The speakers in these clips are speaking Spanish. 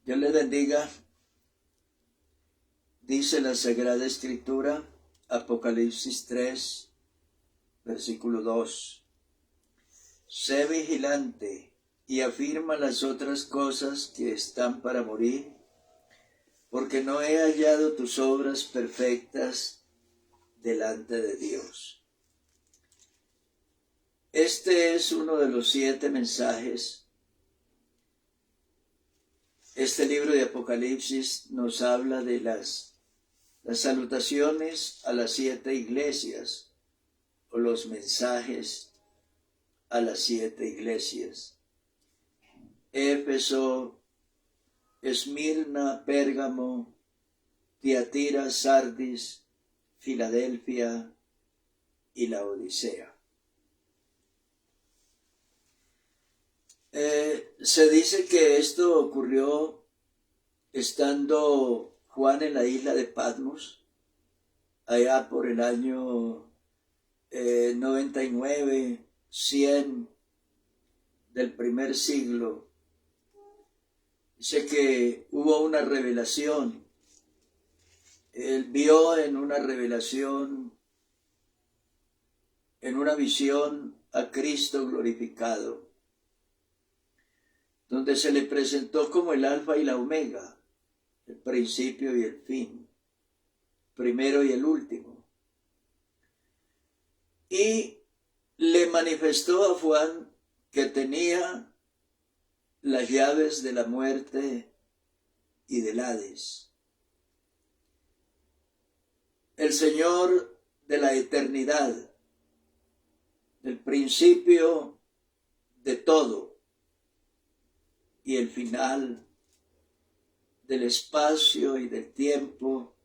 Dios les bendiga. Dice la Sagrada Escritura, Apocalipsis 3, versículo 2. Sé vigilante y afirma las otras cosas que están para morir, porque no he hallado tus obras perfectas delante de Dios. Este es uno de los 7 mensajes. Este libro de Apocalipsis nos habla de las salutaciones a las 7 iglesias, o los mensajes a las 7 iglesias. Éfeso, Esmirna, Pérgamo, Tiatira, Sardis, Filadelfia y la Odisea. Se dice que esto ocurrió estando Juan en la isla de Patmos, allá por el año 99, 100 del primer siglo. Dice que hubo una revelación. Él vio en una revelación, en una visión, a Cristo glorificado, donde se le presentó como el Alfa y la Omega, el principio y el fin, primero y el último. Y le manifestó a Juan que tenía las llaves de la muerte y del Hades. El Señor de la eternidad, del principio de todo y el final del espacio y del tiempo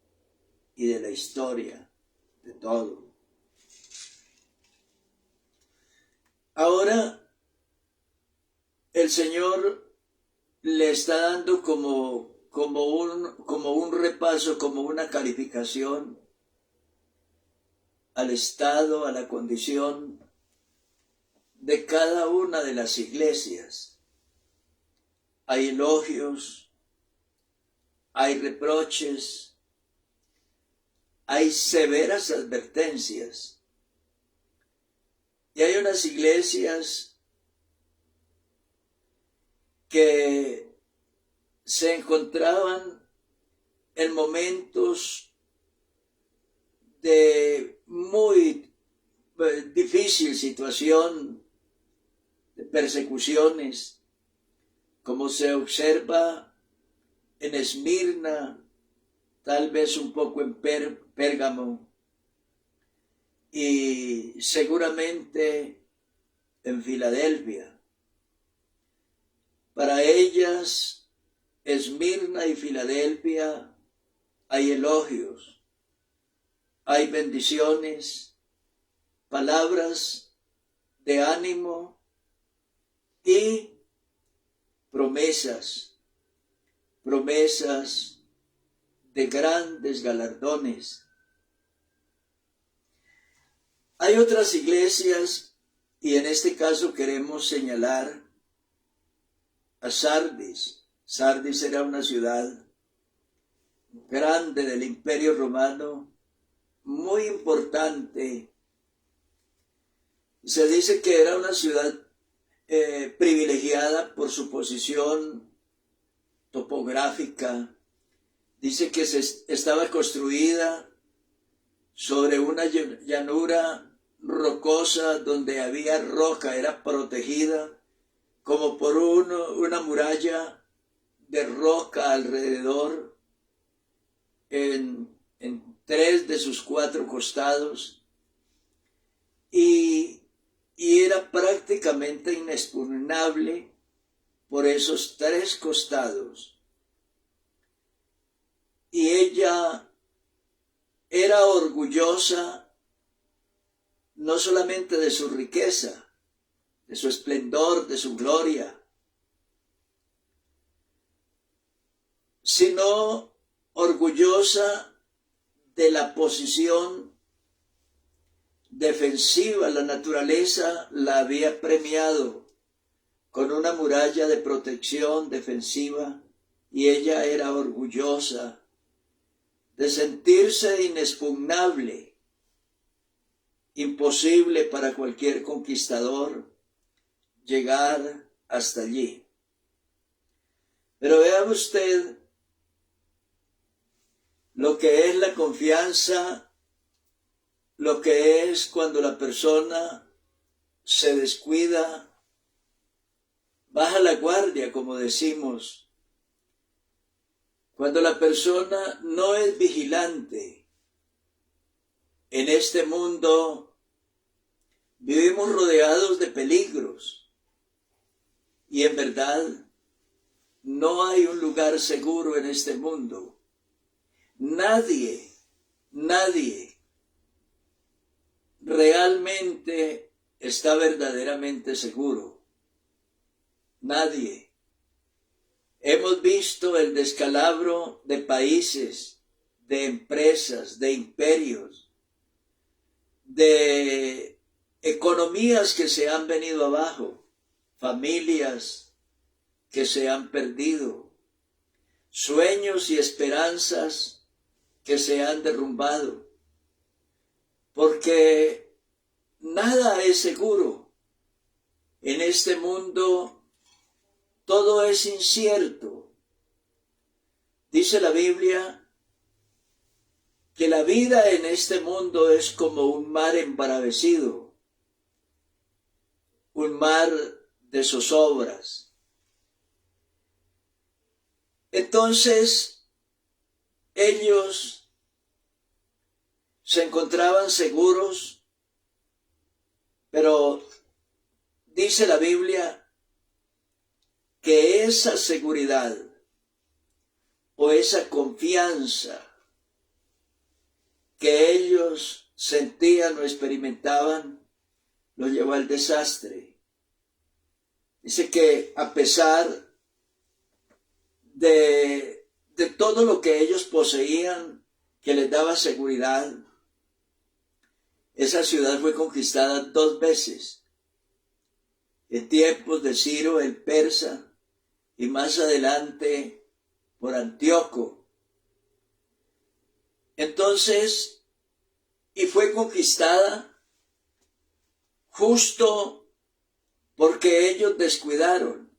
y de la historia, de todo. Ahora el Señor le está dando como un repaso, como una calificación al estado, a la condición de cada una de las iglesias. Hay elogios, hay reproches, hay severas advertencias. Y hay unas iglesias que se encontraban en momentos de muy difícil situación, de persecuciones, como se observa en Esmirna, tal vez un poco en Pérgamo, y seguramente en Filadelfia. Para ellas, Esmirna y Filadelfia, hay elogios, hay bendiciones, palabras de ánimo y promesas de grandes galardones. Hay otras iglesias, y en este caso queremos señalar a Sardis. Sardis era una ciudad grande del Imperio Romano, muy importante. Se dice que era una ciudad privilegiada por su posición topográfica. Dice que estaba construida sobre una llanura rocosa donde había roca, era protegida como por una muralla de roca alrededor en 3 de sus 4 costados, y era prácticamente inexpugnable por esos 3 costados. Y ella era orgullosa no solamente de su riqueza, de su esplendor, de su gloria, sino orgullosa de la posición defensiva. La naturaleza la había premiado con una muralla de protección defensiva y ella era orgullosa de sentirse inexpugnable, imposible para cualquier conquistador llegar hasta allí. Pero vea usted lo que es la confianza, lo que es cuando la persona se descuida, baja la guardia, como decimos. Cuando la persona no es vigilante. En este mundo vivimos rodeados de peligros y en verdad no hay un lugar seguro en este mundo. Nadie realmente está verdaderamente seguro. Nadie. Hemos visto el descalabro de países, de empresas, de imperios, de economías que se han venido abajo, familias que se han perdido, sueños y esperanzas que se han derrumbado, porque nada es seguro. En este mundo todo es incierto. Dice la Biblia que la vida en este mundo es como un mar embravecido, un mar de zozobras. Entonces, ellos se encontraban seguros, pero dice la Biblia que esa seguridad o esa confianza que ellos sentían o experimentaban los llevó al desastre. Dice que a pesar de todo lo que ellos poseían, que les daba seguridad, esa ciudad fue conquistada 2 veces. En tiempos de Ciro el persa y más adelante por Antíoco. Entonces, y fue conquistada justo porque ellos descuidaron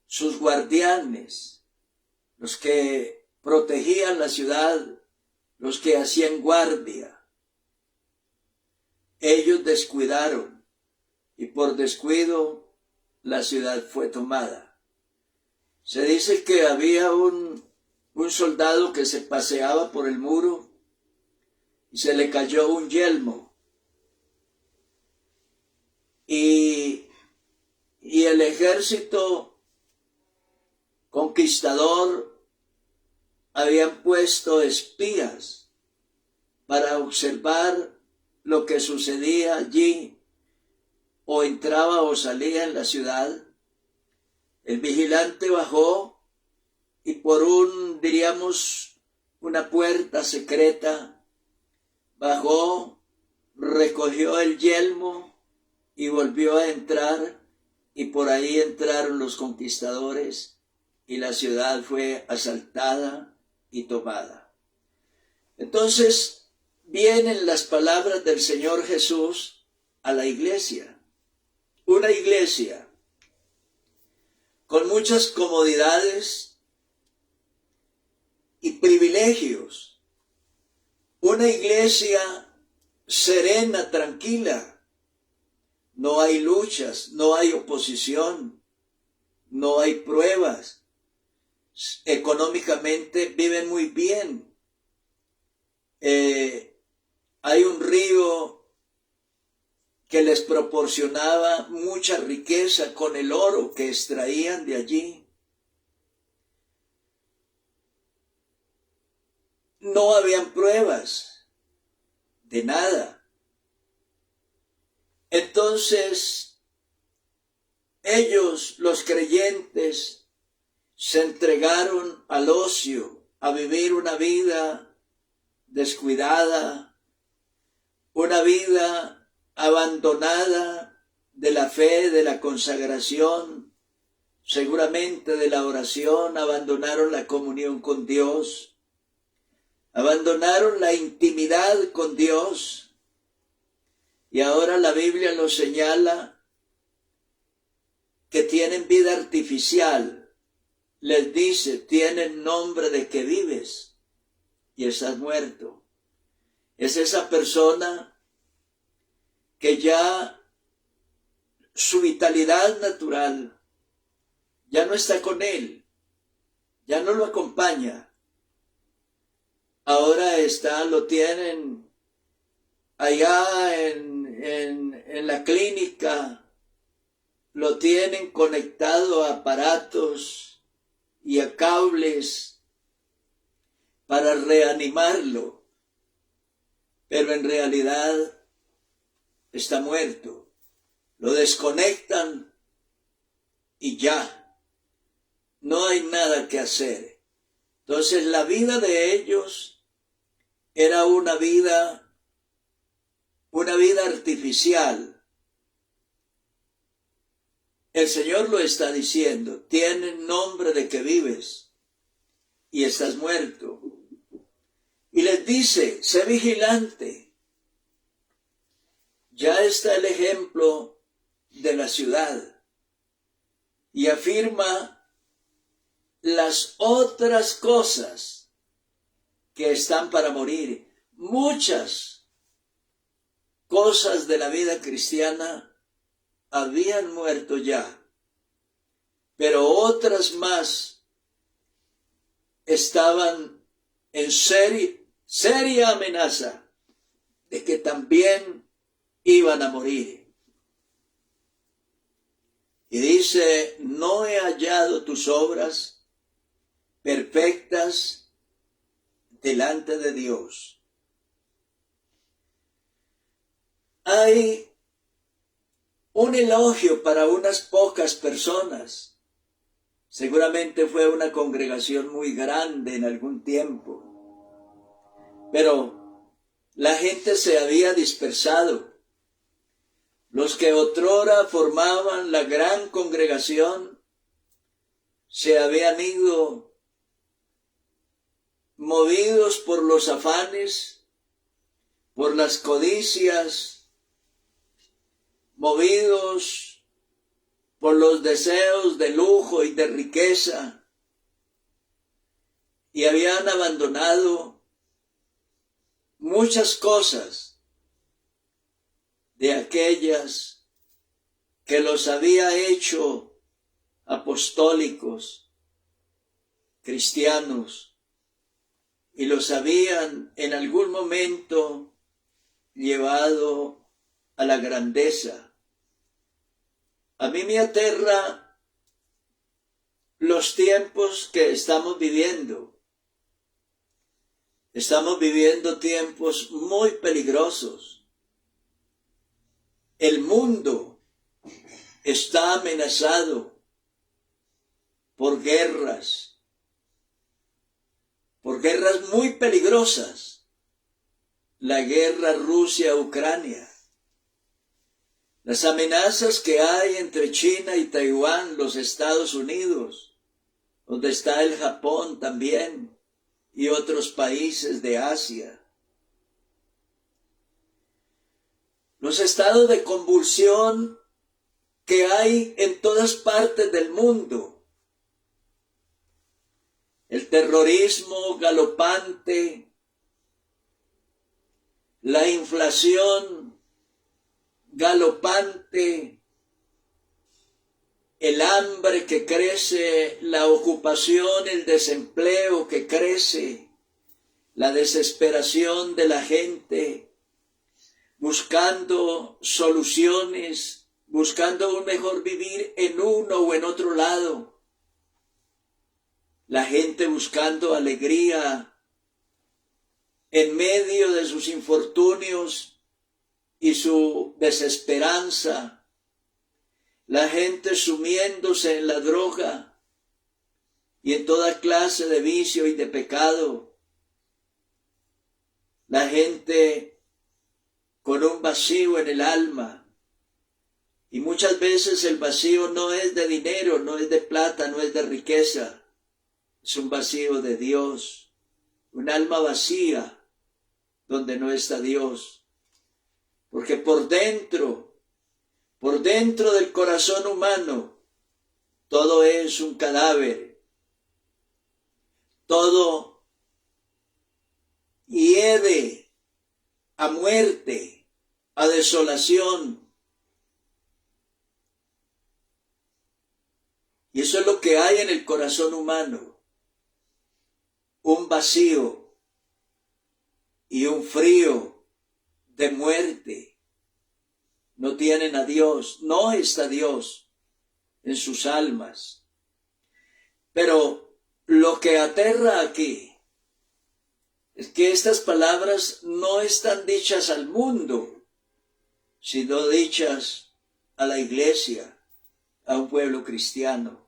sus guardianes, los que protegían la ciudad, los que hacían guardia. Ellos descuidaron y por descuido la ciudad fue tomada. Se dice que había un soldado que se paseaba por el muro y se le cayó un yelmo. Y el ejército conquistador habían puesto espías para observar lo que sucedía allí, o entraba o salía en la ciudad. El vigilante bajó y por una puerta secreta, bajó, recogió el yelmo y volvió a entrar, y por ahí entraron los conquistadores y la ciudad fue asaltada y tomada. Entonces vienen las palabras del Señor Jesús a la iglesia. Una iglesia con muchas comodidades y privilegios. Una iglesia serena, tranquila. No hay luchas, no hay oposición, no hay pruebas. Económicamente viven muy bien. Hay un río que les proporcionaba mucha riqueza con el oro que extraían de allí. No habían pruebas de nada. Entonces, ellos, los creyentes, se entregaron al ocio, a vivir una vida descuidada, una vida abandonada de la fe, de la consagración, seguramente de la oración, abandonaron la comunión con Dios, abandonaron la intimidad con Dios, y ahora la Biblia nos señala que tienen vida artificial. Les dice, tienen nombre de que vives y estás muerto. Es esa persona que ya su vitalidad natural ya no está con él, ya no lo acompaña. Ahora lo tienen allá en la clínica, lo tienen conectado a aparatos y a cables para reanimarlo, pero en realidad está muerto. Lo desconectan y ya, no hay nada que hacer. Entonces la vida de ellos era una vida artificial. El Señor lo está diciendo, tienen nombre de que vives y estás muerto. Y les dice, sé vigilante. Ya está el ejemplo de la ciudad. Y afirma las otras cosas que están para morir. Muchas cosas de la vida cristiana habían muerto ya, pero otras más estaban en seria amenaza de que también iban a morir. Y dice, no he hallado tus obras perfectas delante de Dios. Hay un elogio para unas pocas personas. Seguramente fue una congregación muy grande en algún tiempo, pero la gente se había dispersado. Los que otrora formaban la gran congregación se habían ido movidos por los afanes, por las codicias, movidos por los deseos de lujo y de riqueza, y habían abandonado muchas cosas de aquellas que los había hecho apostólicos, cristianos, y los habían en algún momento llevado a la grandeza. A mí me aterra los tiempos que estamos viviendo. Estamos viviendo tiempos muy peligrosos. El mundo está amenazado por guerras muy peligrosas. La guerra Rusia-Ucrania, las amenazas que hay entre China y Taiwán, los Estados Unidos, donde está el Japón también, y otros países de Asia. Los estados de convulsión que hay en todas partes del mundo. El terrorismo galopante, la inflación galopante, el hambre que crece, la ocupación, el desempleo que crece, la desesperación de la gente, buscando soluciones, buscando un mejor vivir en uno o en otro lado. La gente buscando alegría en medio de sus infortunios y su desesperanza. La gente sumiéndose en la droga y en toda clase de vicio y de pecado. La gente con un vacío en el alma Y muchas veces el vacío no es de dinero, no es de plata, no es de riqueza. Es un vacío de Dios, un alma vacía donde no está Dios. Porque por dentro del corazón humano, todo es un cadáver. Todo hiede a muerte, a desolación. Y eso es lo que hay en el corazón humano. Un vacío y un frío de muerte. No tienen a Dios, no está Dios en sus almas. Pero lo que aterra aquí es que estas palabras no están dichas al mundo, sino dichas a la iglesia, a un pueblo cristiano.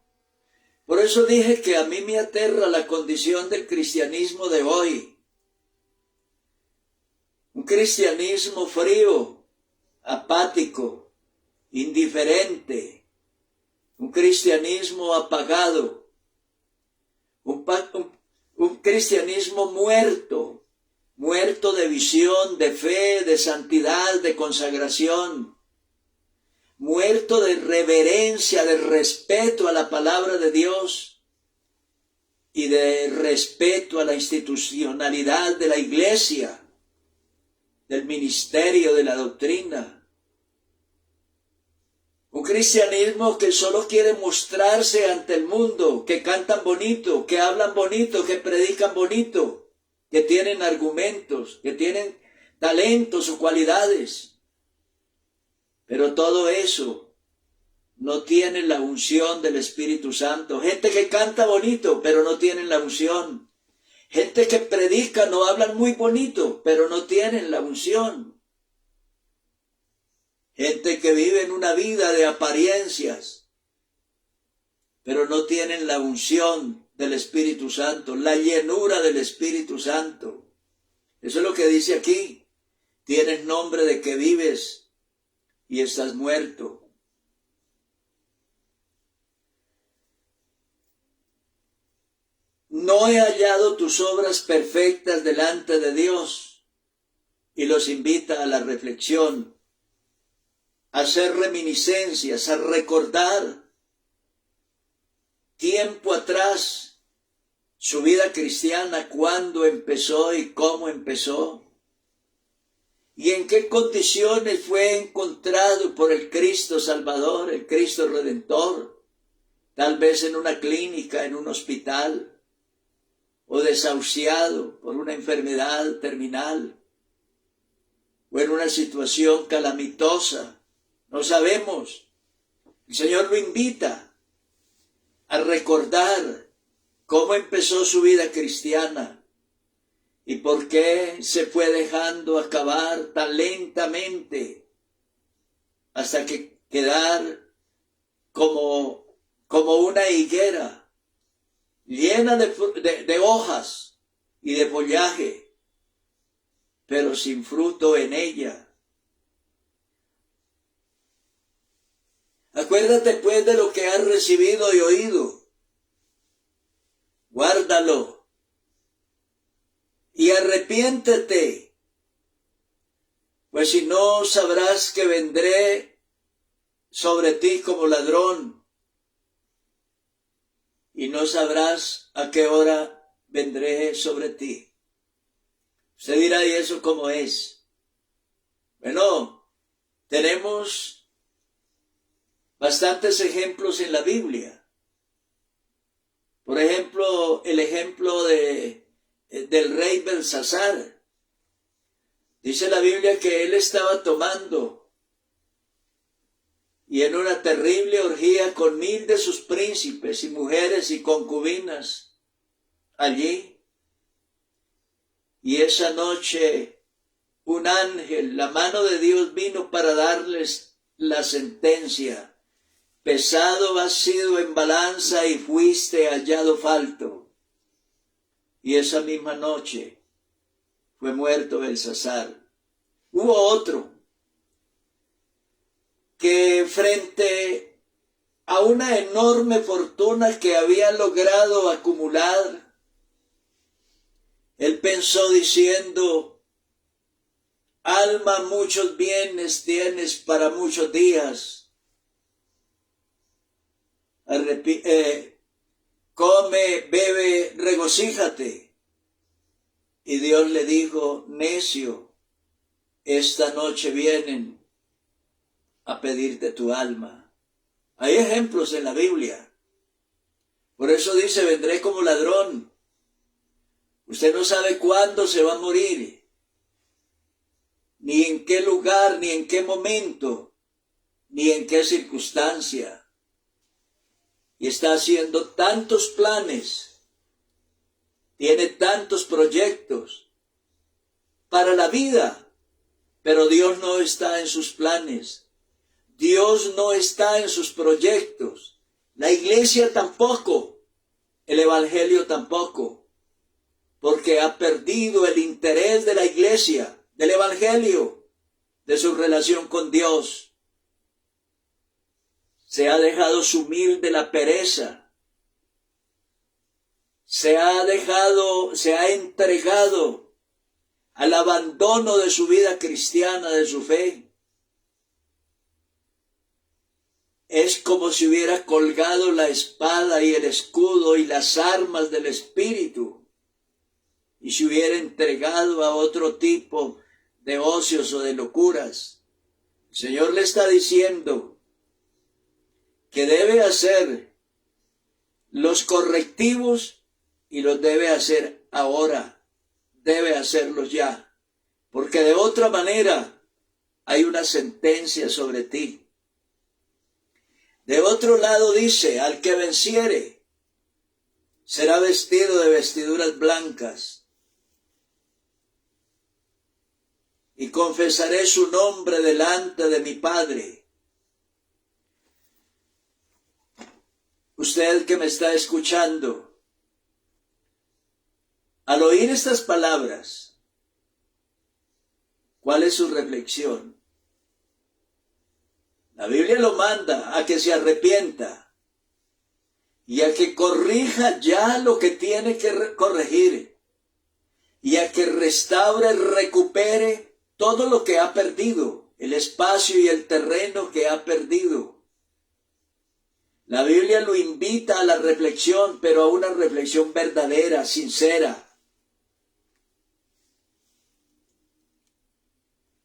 Por eso dije que a mí me aterra la condición del cristianismo de hoy. Un cristianismo frío, apático, indiferente, un cristianismo apagado, un cristianismo muerto, muerto de visión, de fe, de santidad, de consagración, muerto de reverencia, de respeto a la palabra de Dios y de respeto a la institucionalidad de la iglesia, del ministerio, de la doctrina. Un cristianismo que solo quiere mostrarse ante el mundo, que cantan bonito, que hablan bonito, que predican bonito, que tienen argumentos, que tienen talentos o cualidades. Pero todo eso no tiene la unción del Espíritu Santo. Gente que canta bonito, pero no tienen la unción. Gente que predica, no hablan muy bonito, pero no tienen la unción. Gente que vive en una vida de apariencias, pero no tienen la unción del Espíritu Santo, la llenura del Espíritu Santo. Eso es lo que dice aquí. Tienes nombre de que vives y estás muerto. No he hallado tus obras perfectas delante de Dios, y los invita a la reflexión, a hacer reminiscencias, a recordar tiempo atrás su vida cristiana, cuándo empezó y cómo empezó, y en qué condiciones fue encontrado por el Cristo Salvador, el Cristo Redentor, tal vez en una clínica, en un hospital, o desahuciado por una enfermedad terminal, o en una situación calamitosa. No sabemos. El Señor lo invita a recordar cómo empezó su vida cristiana y por qué se fue dejando acabar tan lentamente hasta que quedar como una higuera llena de hojas y de follaje, pero sin fruto en ella. Acuérdate pues de lo que has recibido y oído. Guárdalo y arrepiéntete, pues si no, sabrás que vendré sobre ti como ladrón, y no sabrás a qué hora vendré sobre ti. Usted dirá, ¿y eso cómo es? Bueno, tenemos bastantes ejemplos en la Biblia. Por ejemplo, el ejemplo del rey Belsasar. Dice la Biblia que él estaba tomando y en una terrible orgía con 1000 de sus príncipes y mujeres y concubinas allí. Y esa noche un ángel, la mano de Dios, vino para darles la sentencia. Pesado has sido en balanza y fuiste hallado falto. Y esa misma noche fue muerto Belsasar. Hubo otro que frente a una enorme fortuna que había logrado acumular, él pensó diciendo: alma, muchos bienes tienes para muchos días. Come, bebe, regocíjate. Y Dios le dijo: necio, esta noche vienen a pedirte tu alma. Hay ejemplos en la Biblia. Por eso dice: vendré como ladrón. Usted no sabe cuándo se va a morir, ni en qué lugar, ni en qué momento, ni en qué circunstancia. Y está haciendo tantos planes, tiene tantos proyectos para la vida, pero Dios no está en sus planes. Dios no está en sus proyectos. La iglesia tampoco. El evangelio tampoco. Porque ha perdido el interés de la iglesia, del evangelio, de su relación con Dios. Se ha dejado sumir de la pereza. Se ha entregado al abandono de su vida cristiana, de su fe. Es como si hubiera colgado la espada y el escudo y las armas del Espíritu y se hubiera entregado a otro tipo de ocios o de locuras. El Señor le está diciendo que debe hacer los correctivos y los debe hacer ahora, debe hacerlos ya, porque de otra manera hay una sentencia sobre ti. De otro lado dice: al que venciere será vestido de vestiduras blancas, y confesaré su nombre delante de mi Padre. Usted que me está escuchando, al oír estas palabras, ¿cuál es su reflexión? La Biblia lo manda a que se arrepienta y a que corrija ya lo que tiene que corregir y a que restaure, recupere todo lo que ha perdido, el espacio y el terreno que ha perdido. La Biblia lo invita a la reflexión, pero a una reflexión verdadera, sincera,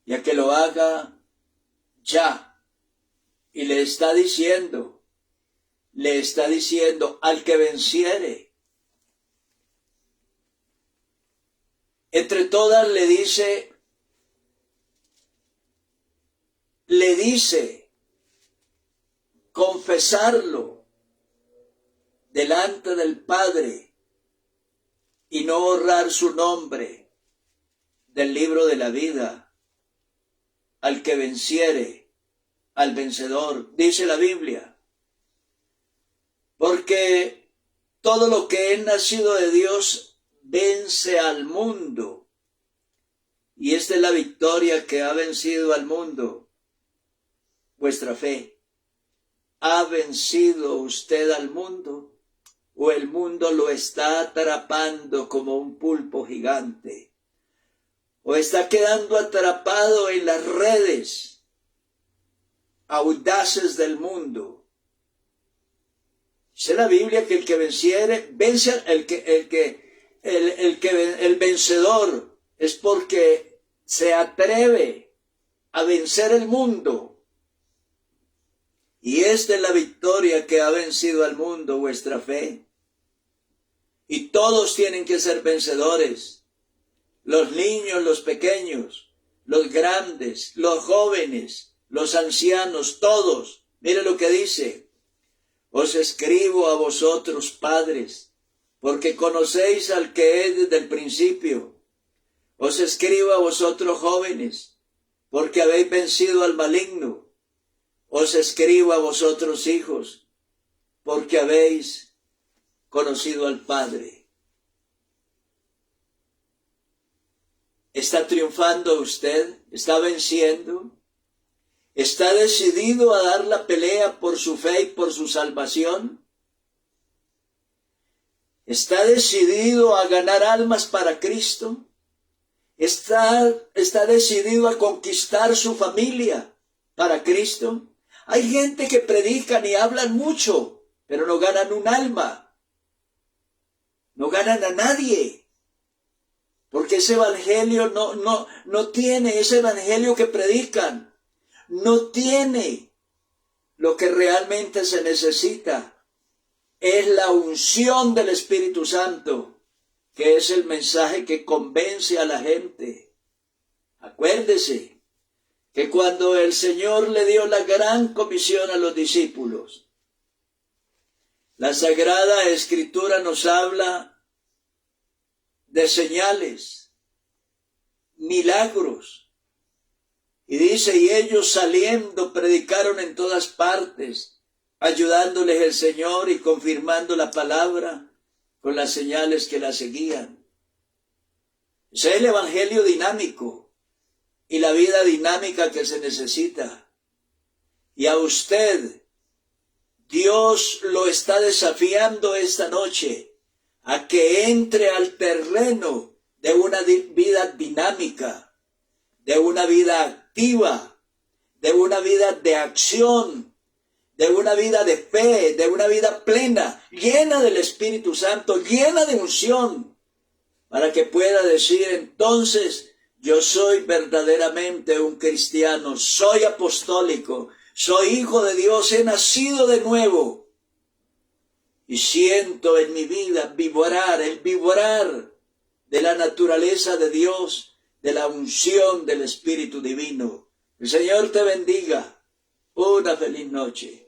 y a que lo haga ya. Y le está diciendo, al que venciere. Entre todas le dice confesarlo delante del Padre y no borrar su nombre del libro de la vida. Al que venciere, al vencedor, dice la Biblia. Porque todo lo que es nacido de Dios vence al mundo. Y esta es la victoria que ha vencido al mundo: vuestra fe. ¿Ha vencido usted al mundo? ¿O el mundo lo está atrapando como un pulpo gigante? ¿O está quedando atrapado en las redes audaces del mundo? Dice la Biblia que el que venciere, vence el vencedor es porque se atreve a vencer el mundo. Y esta es la victoria que ha vencido al mundo, vuestra fe. Y todos tienen que ser vencedores. Los niños, los pequeños, los grandes, los jóvenes, los ancianos, todos. Mire lo que dice: os escribo a vosotros, padres, porque conocéis al que es desde el principio. Os escribo a vosotros, jóvenes, porque habéis vencido al maligno. Os escribo a vosotros, hijos, porque habéis conocido al Padre. ¿Está triunfando usted? ¿Está venciendo? ¿Está decidido a dar la pelea por su fe y por su salvación? ¿Está decidido a ganar almas para Cristo? ¿Está decidido a conquistar su familia para Cristo? Hay gente que predican y hablan mucho, pero no ganan un alma. No ganan a nadie. Porque ese evangelio no tiene, ese evangelio que predican, no tiene lo que realmente se necesita. Es la unción del Espíritu Santo, que es el mensaje que convence a la gente. Acuérdese que cuando el Señor le dio la gran comisión a los discípulos, la Sagrada Escritura nos habla de señales, milagros, y dice, y ellos saliendo predicaron en todas partes, ayudándoles el Señor y confirmando la palabra con las señales que la seguían. Ese es el evangelio dinámico y la vida dinámica que se necesita. Y a usted, Dios lo está desafiando esta noche a que entre al terreno de una vida dinámica, de una vida activa, de una vida de acción, de una vida de fe, de una vida plena, llena del Espíritu Santo, llena de unción, para que pueda decir entonces, yo soy verdaderamente un cristiano, soy apostólico, soy hijo de Dios, he nacido de nuevo. Y siento en mi vida el vigorar de la naturaleza de Dios, de la unción del Espíritu Divino. El Señor te bendiga. Una feliz noche.